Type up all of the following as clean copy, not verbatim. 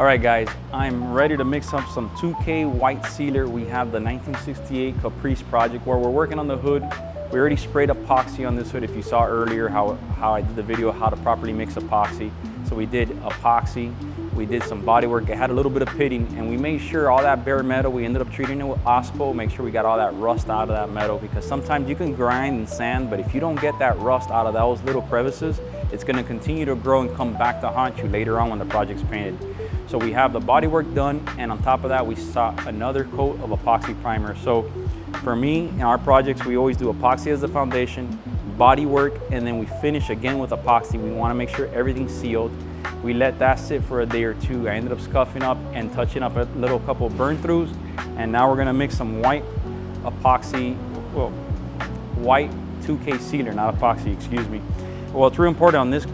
All right guys, I'm ready to mix up some 2K white sealer. We have the 1968 Caprice project where we're working on the hood. We already sprayed epoxy on this hood. If you saw earlier how I did the video how to properly mix epoxy. So we did epoxy, we did some body work. It had a little bit of pitting and we made sure all that bare metal, we ended up treating it with OSPO, make sure we got all that rust out of that metal, because sometimes you can grind and sand, but if you don't get that rust out of those little crevices, it's gonna continue to grow and come back to haunt you later on when the project's painted. So we have the body work done, and on top of that, we saw another coat of epoxy primer. So for me, in our projects, we always do epoxy as the foundation, body work, and then we finish again with epoxy. We wanna make sure everything's sealed. We let that sit for a day or two. I ended up scuffing up and touching up a little couple burn throughs, and now we're gonna mix some white epoxy, well, white 2K sealer, not epoxy, excuse me. Well, it's real important on this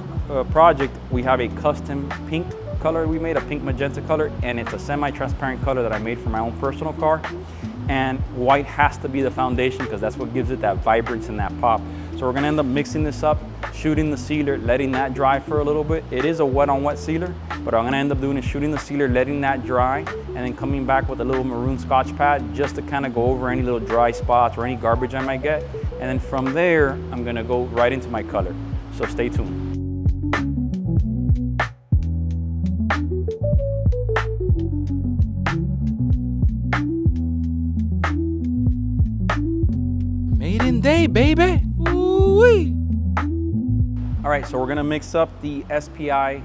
project, we have a custom pink color we made, a pink magenta color, and it's a semi-transparent color that I made for my own personal car. And white has to be the foundation because that's what gives it that vibrance and that pop. So we're gonna end up mixing this up, shooting the sealer, letting that dry for a little bit. It is a wet on wet sealer, but what I'm gonna end up doing is shooting the sealer, letting that dry, and then coming back with a little maroon Scotch pad just to kind of go over any little dry spots or any garbage I might get. And then from there, I'm gonna go right into my color. So stay tuned. Maiden day, baby. Ooh-wee. All right, so we're gonna mix up the SPI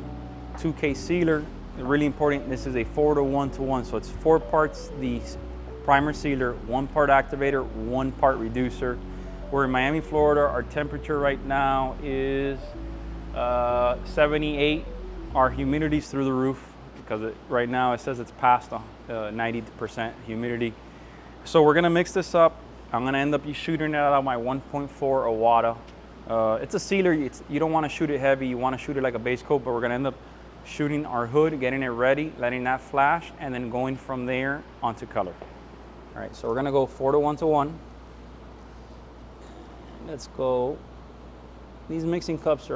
2K sealer. Really important, this is a 4-to-1-to-1, so it's 4 parts the primer sealer, 1 part activator, 1 part reducer. We're in Miami, Florida. Our temperature right now is 78. Our humidity's through the roof because right now it says it's past 90% humidity. So we're gonna mix this up. I'm gonna end up shooting it out of my 1.4 Awada. It's a sealer, you don't wanna shoot it heavy, you wanna shoot it like a base coat, but we're gonna end up shooting our hood, getting it ready, letting that flash, and then going from there onto color. All right, so we're gonna go 4-to-1-to-1. Let's go. These mixing cups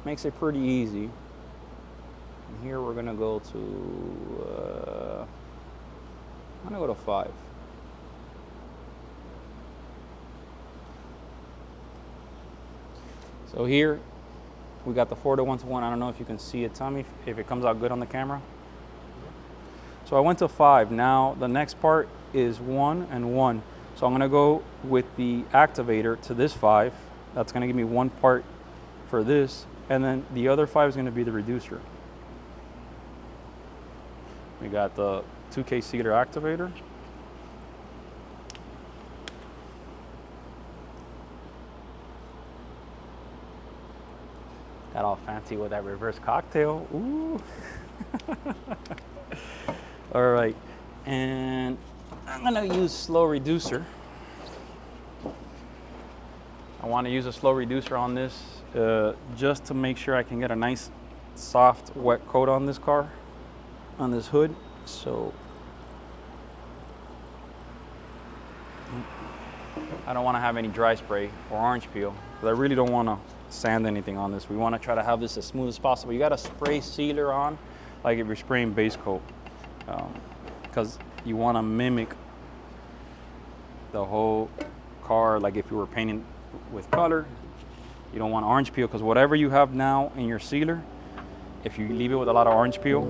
makes it pretty easy. And here we're gonna go to, I'm gonna go to 5. So here we got the 4-to-1-to-1. I don't know if you can see it. Tell me if it comes out good on the camera. So I went to 5. Now the next part is 1 and 1. So I'm gonna go with the activator to this 5. That's gonna give me 1 part for this. And then the other 5 is gonna be the reducer. We got the 2K sealer activator. Got all fancy with that reverse cocktail. Ooh. All right, and I'm gonna use slow reducer. I wanna use a slow reducer on this just to make sure I can get a nice soft wet coat on this car, on this hood. So I don't wanna have any dry spray or orange peel, but I really don't wanna sand anything on this. We want to try to have this as smooth as possible. You got to spray sealer on like if you're spraying base coat, because you want to mimic the whole car. Like if you were painting with color, you don't want orange peel, because whatever you have now in your sealer, if you leave it with a lot of orange peel,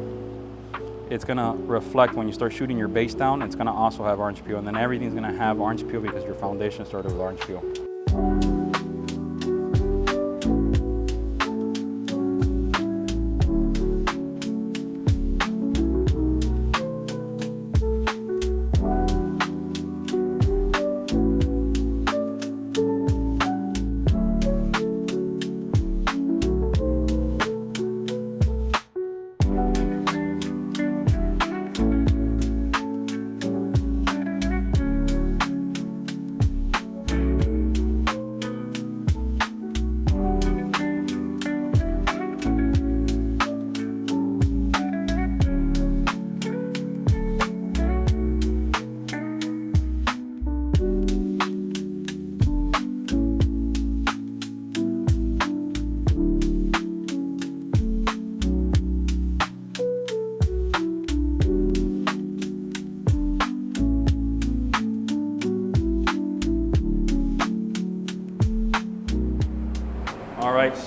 it's gonna reflect when you start shooting your base down. It's gonna also have orange peel, and then everything's gonna have orange peel because your foundation started with orange peel.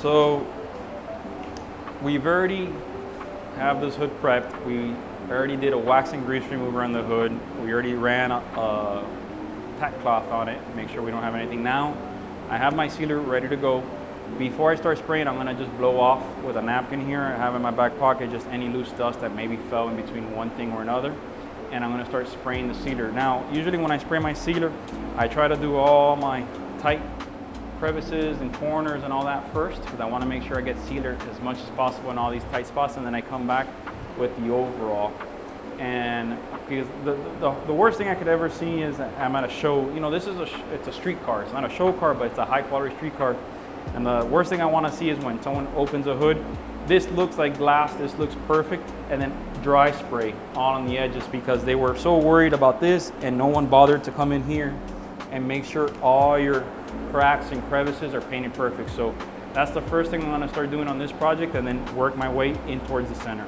So we've already have this hood prepped. We already did a wax and grease remover on the hood. We already ran a tack cloth on it, make sure we don't have anything. Now I have my sealer ready to go. Before I start spraying, I'm gonna just blow off with a napkin here. I have in my back pocket just any loose dust that maybe fell in between one thing or another. And I'm gonna start spraying the sealer. Now, usually when I spray my sealer, I try to do all my tight crevices and corners and all that first, because I wanna make sure I get sealer as much as possible in all these tight spots, and then I come back with the overall. And because the worst thing I could ever see is I'm at a show, you know, it's a street car. It's not a show car, but it's a high quality street car. And the worst thing I want to see is when someone opens a hood, this looks like glass, this looks perfect, and then dry spray all on the edges, because they were so worried about this and no one bothered to come in here and make sure all your cracks and crevices are painted perfect. So that's the first thing I'm going to start doing on this project, and then work my way in towards the center.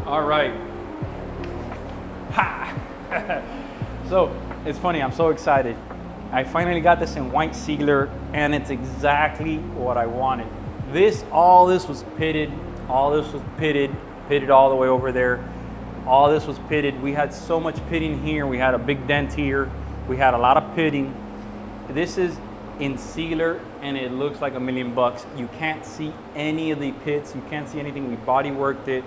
All right. Ha! So it's funny, I'm so excited. I finally got this in white sealer and it's exactly what I wanted. All this was pitted, pitted all the way over there. All this was pitted. We had so much pitting here. We had a big dent here. We had a lot of pitting. This is in sealer and it looks like $1 million. You can't see any of the pits. You can't see anything. We body worked it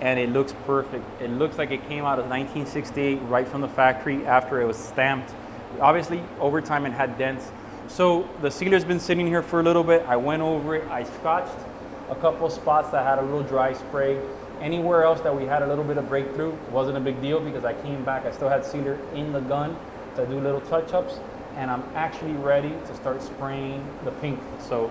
and it looks perfect. It looks like it came out of 1968 right from the factory after it was stamped. Obviously, over time it had dents. So the sealer's been sitting here for a little bit. I went over it. I scotched a couple spots that had a little dry spray. Anywhere else that we had a little bit of breakthrough wasn't a big deal because I came back. I still had sealer in the gun to do little touch-ups, and I'm actually ready to start spraying the pink. So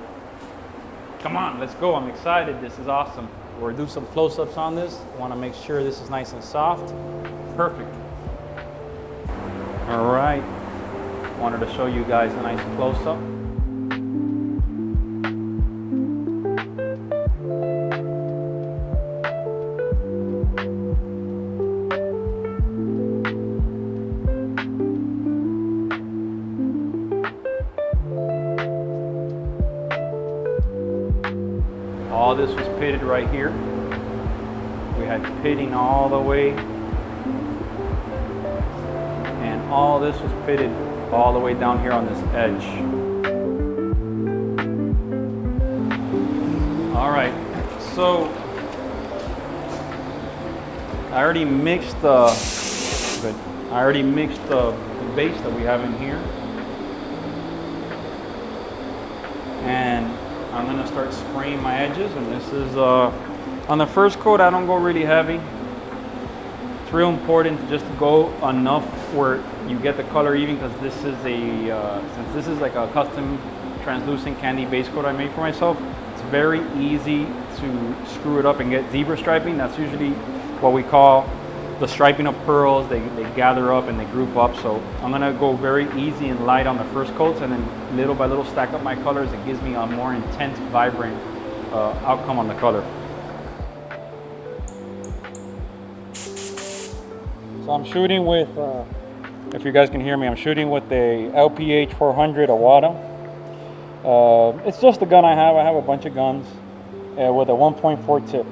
come on, let's go. I'm excited. This is awesome. We'll do some close-ups on this. Want to make sure this is nice and soft. Perfect. All right. Wanted to show you guys a nice close-up. All this was pitted right here. We had pitting all the way. And all this was pitted all the way down here on this edge. All right, so I already mixed the base that we have in here. And I'm gonna start spraying my edges, and this is, on the first coat I don't go really heavy. It's real important to just go enough where you get the color even, because this is since this is like a custom translucent candy base coat I made for myself, it's very easy to screw it up and get zebra striping. That's usually what we call the striping of pearls. They gather up and they group up. So I'm gonna go very easy and light on the first coats, and then little by little stack up my colors. It gives me a more intense, vibrant outcome on the color. So I'm shooting with, if you guys can hear me, I'm shooting with the LPH 400 Awada. It's just the gun I have. I have a bunch of guns with a 1.4 tip.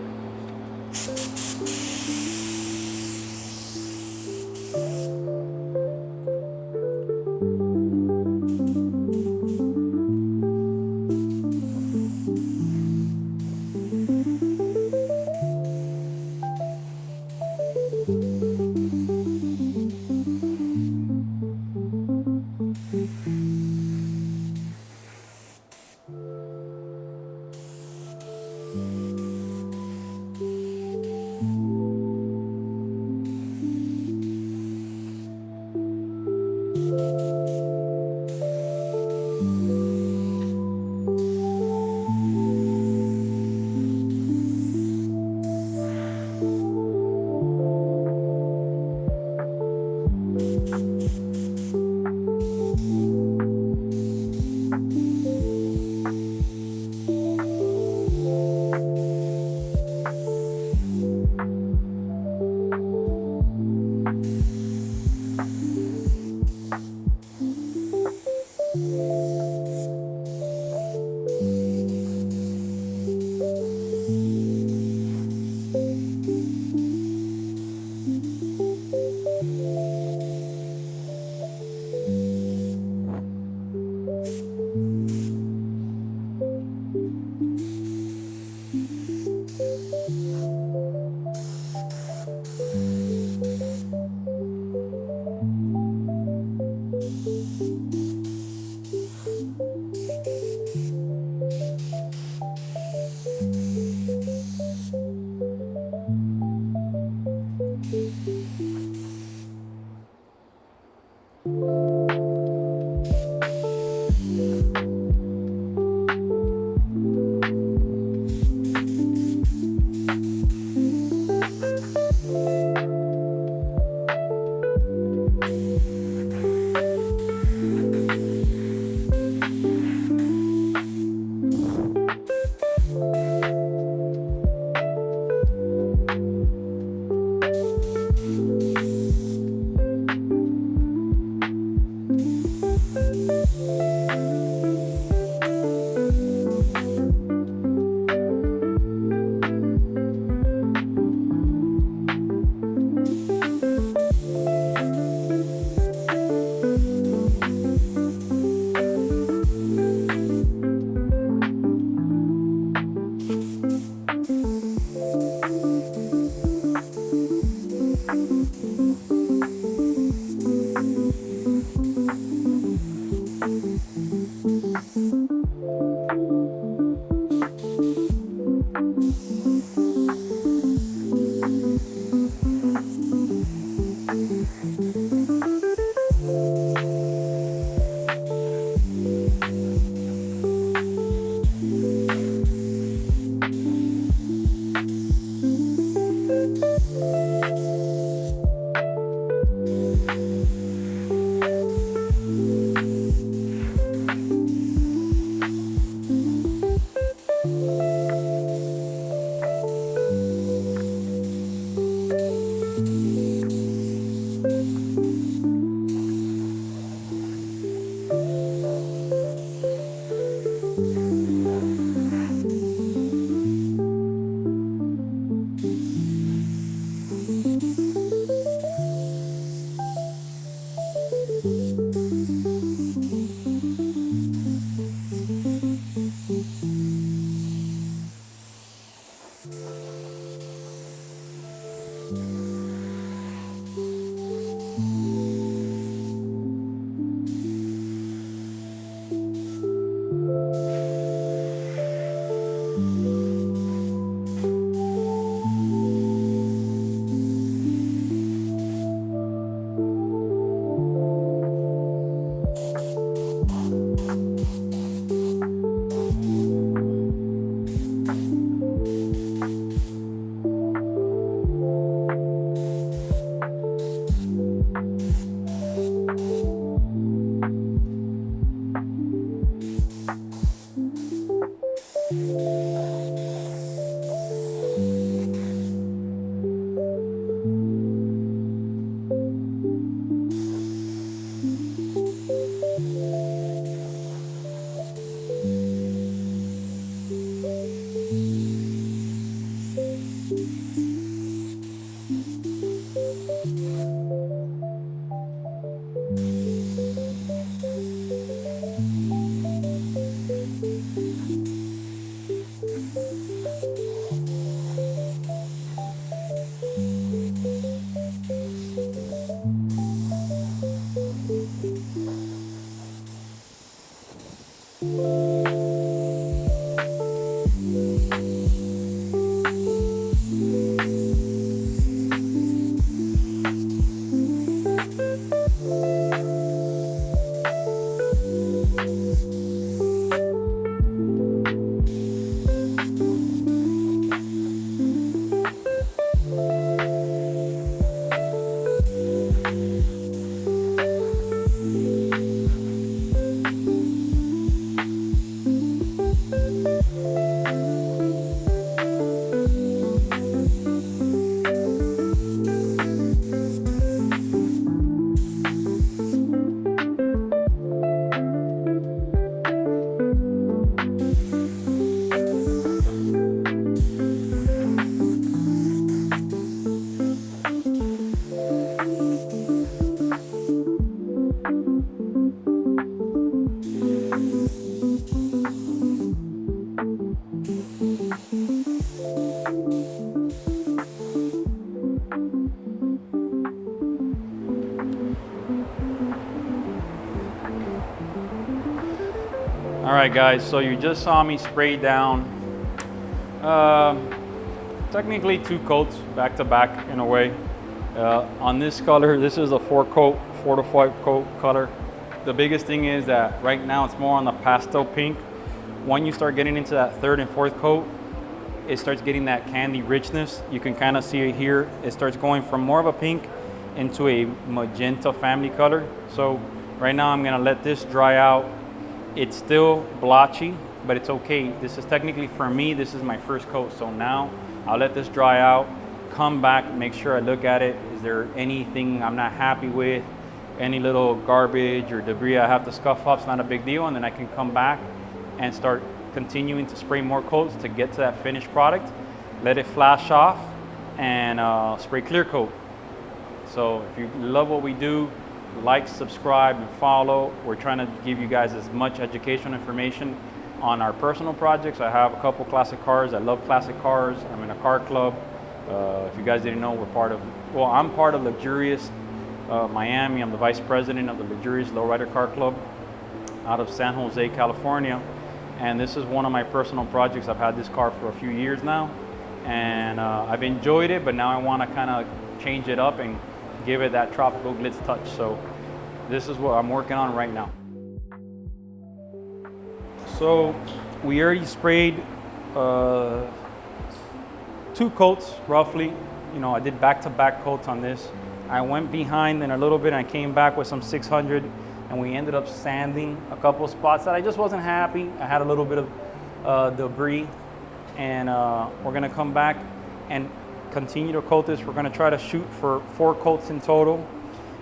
All right, guys, so you just saw me spray down technically 2 coats back to back in a way. On this color, this is a 4 to 5 coat color. The biggest thing is that right now it's more on the pastel pink. When you start getting into that 3rd and 4th coat, it starts getting that candy richness. You can kind of see it here. It starts going from more of a pink into a magenta family color. So right now I'm gonna let this dry out. It's still blotchy, but it's okay. This is technically, for me, this is my first coat. So now I'll let this dry out, come back, make sure I look at it. Is there anything I'm not happy with? Any little garbage or debris I have to scuff up? It's not a big deal. And then I can come back and start continuing to spray more coats to get to that finished product. Let it flash off and spray clear coat. So if you love what we do, like, subscribe, and follow. We're trying to give you guys as much educational information on our personal projects. I have a couple classic cars. I love classic cars. I'm in a car club. If you guys didn't know, I'm part of Luxurious Miami. I'm the vice president of the Luxurious Lowrider Car Club out of San Jose, California. and this is one of my personal projects. I've had this car for a few years now, and I've enjoyed it, but now I want to kind of change it up and give it that tropical glitz touch. So this is what I'm working on right now. So we already sprayed 2 coats roughly. You know, I did back-to-back coats on this. I went behind in a little bit and I came back with some 600, and we ended up sanding a couple of spots that I just wasn't happy. I had a little bit of debris, and we're gonna come back and continue to coat this. We're gonna try to shoot for 4 coats in total.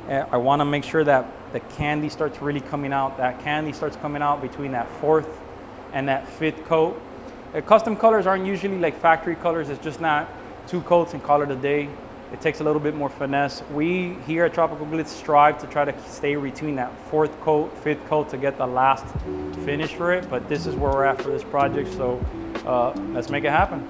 I wanna make sure that the candy starts really coming out. That candy starts coming out between that 4th and that 5th coat. Custom colors aren't usually like factory colors. It's just not 2 coats and call it a day. It takes a little bit more finesse. We here at Tropical Glitz strive to try to stay between that 4th coat, 5th coat to get the last finish for it. But this is where we're at for this project. So let's make it happen.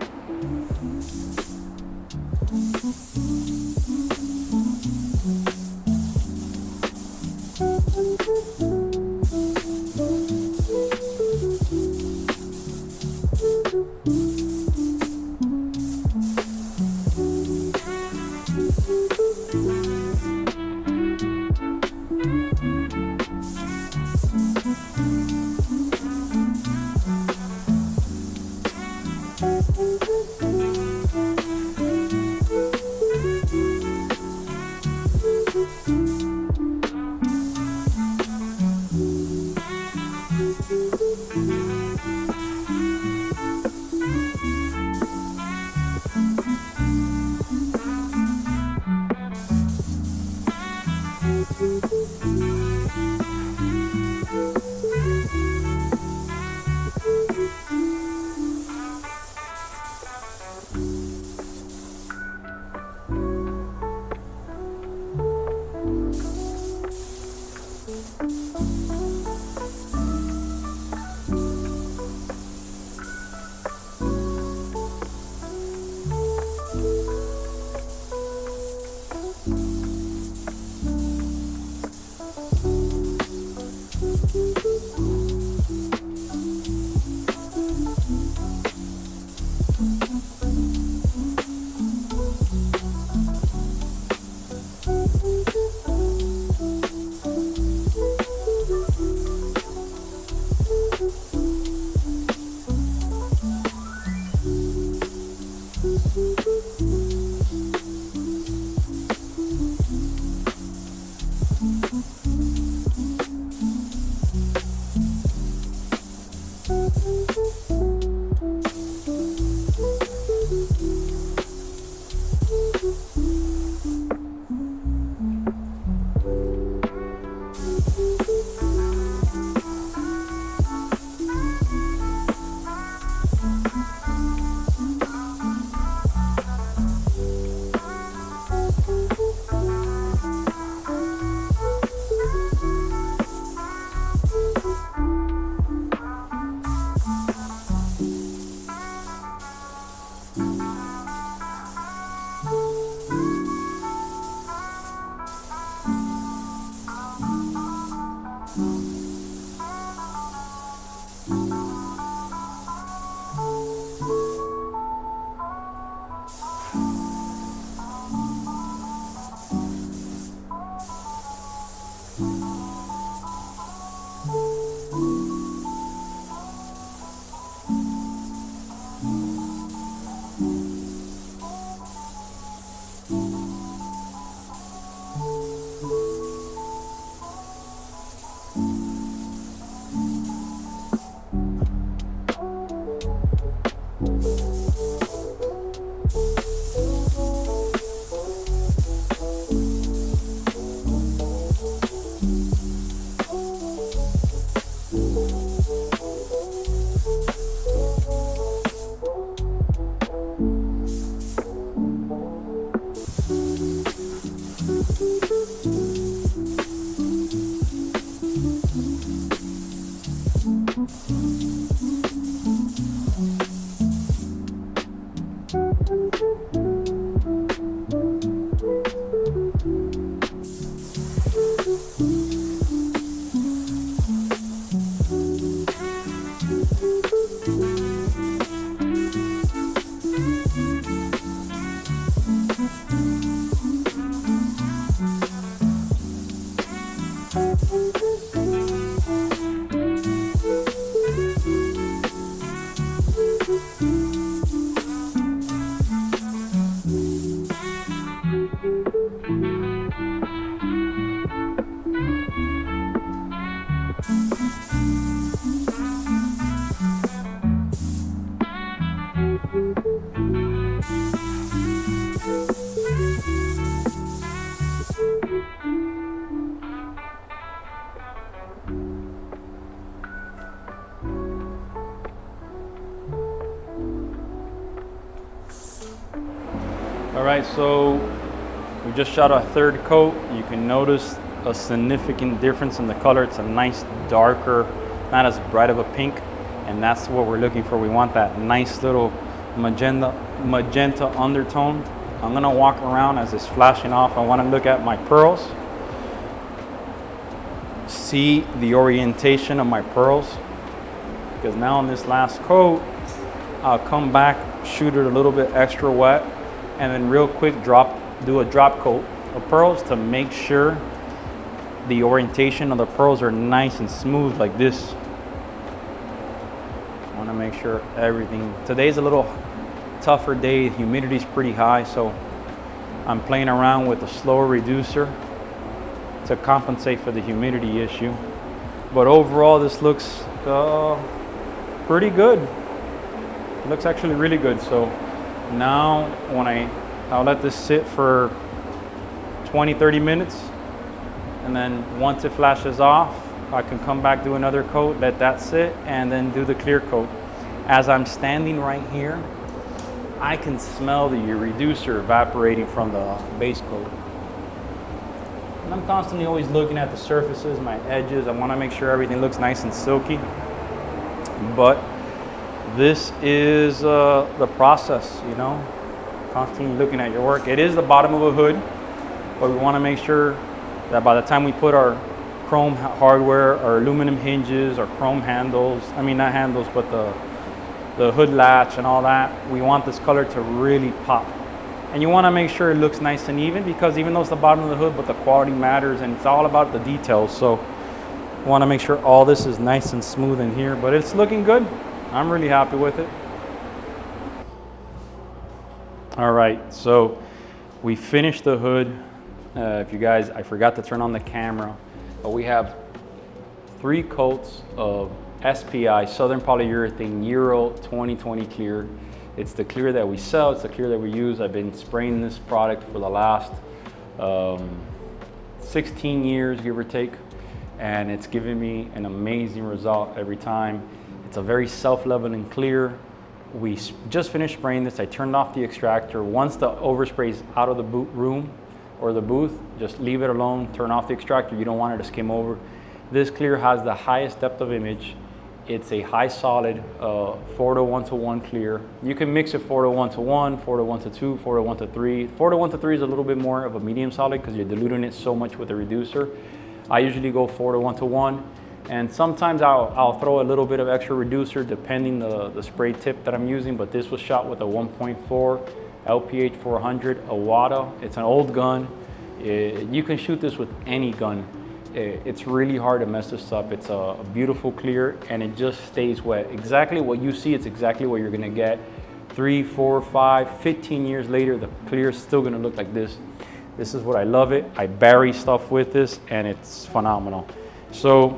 All right, so we just shot a third coat. You can notice a significant difference in the color. It's a nice darker, not as bright of a pink, and that's what we're looking for. We want that nice little magenta undertone. I'm gonna walk around as it's flashing off. I wanna look at my pearls, see the orientation of my pearls, because now on this last coat, I'll come back, shoot it a little bit extra wet, and then real quick do a drop coat of pearls to make sure the orientation of the pearls are nice and smooth like this. I want to make sure everything. Today's a little tougher day. Humidity's pretty high, so I'm playing around with a slower reducer to compensate for the humidity issue. But overall, this looks pretty good. It looks actually really good. So now when I'll let this sit for 20-30 minutes, and then once it flashes off, I can come back, do another coat, let that sit, and then do the clear coat. As I'm standing right here, I can smell the reducer evaporating from the base coat. And I'm constantly always looking at the surfaces, my edges. I want to make sure everything looks nice and silky. But this is the process, you know, constantly looking at your work. It is the bottom of a hood, but we want to make sure that by the time we put our chrome hardware, our aluminum hinges, our chrome handles, I mean not handles, but the hood latch and all that, we want this color to really pop. And you want to make sure it looks nice and even, because even though it's the bottom of the hood, but the quality matters, and it's all about the details. So we want to make sure all this is nice and smooth in here, but it's looking good. I'm really happy with it. All right, so we finished the hood. If you guys, I forgot to turn on the camera, but we have 3 coats of SPI, Southern Polyurethane Euro 2020 clear. It's the clear that we sell, it's the clear that we use. I've been spraying this product for the last 16 years, give or take, and it's given me an amazing result every time. It's a very self-leveling clear. We just finished spraying this. I turned off the extractor. Once the overspray is out of the room or the booth, just leave it alone, turn off the extractor. You don't want it to skim over. This clear has the highest depth of image. It's a high solid 4:1:1 clear. You can mix it 4:1:1, 4:1:2, 4:1:3. 4:1:3 is a little bit more of a medium solid because you're diluting it so much with the reducer. I usually go 4:1:1, and sometimes I'll throw a little bit of extra reducer depending the spray tip that I'm using, but this was shot with a 1.4 LPH 400 Awada. It's an old gun. You can shoot this with any gun. It's really hard to mess this up. It's a beautiful clear, and it just stays wet. Exactly what you see, it's exactly what you're gonna get. 3, 4, 5, 15 years later, the clear is still gonna look like this. This is what I love it. I bury stuff with this, and it's phenomenal. So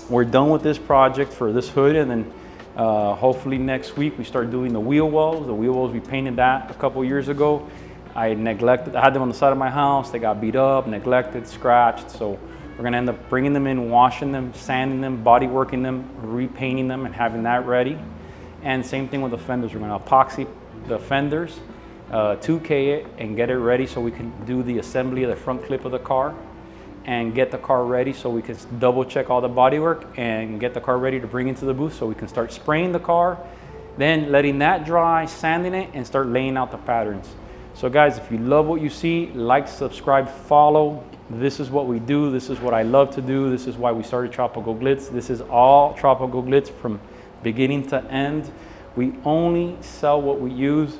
we're done with this project for this hood, and then hopefully next week we start doing the wheel wells. The wheel wells, we painted that a couple years ago. I had them on the side of my house. They got beat up, neglected, scratched. So we're gonna end up bringing them in, washing them, sanding them, body working them, repainting them, and having that ready. And same thing with the fenders. We're gonna epoxy the fenders, 2K it, and get it ready so we can do the assembly of the front clip of the car and get the car ready so we can double check all the bodywork and get the car ready to bring into the booth so we can start spraying the car, then letting that dry, sanding it, and start laying out the patterns. So guys, if you love what you see, like, subscribe, follow. This is what we do. This is what I love to do. This is why we started Tropical Glitz. This is all Tropical Glitz from beginning to end. We only sell what we use.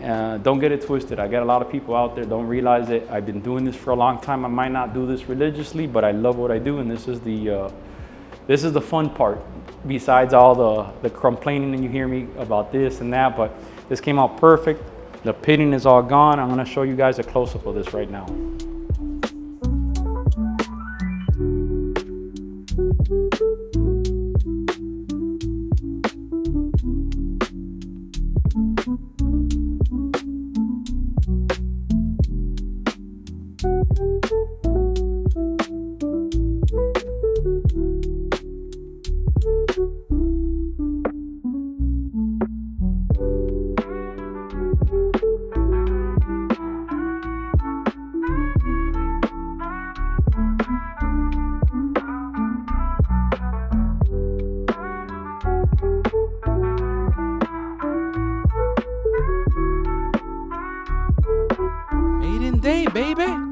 Don't get it twisted. I get a lot of people out there don't realize it. I've been doing this for a long time. I might not do this religiously, but I love what I do, and this is the fun part. Besides all the complaining that you hear me about this and that, but this came out perfect. The pitting is all gone. I'm gonna show you guys a close-up of this right now. baby.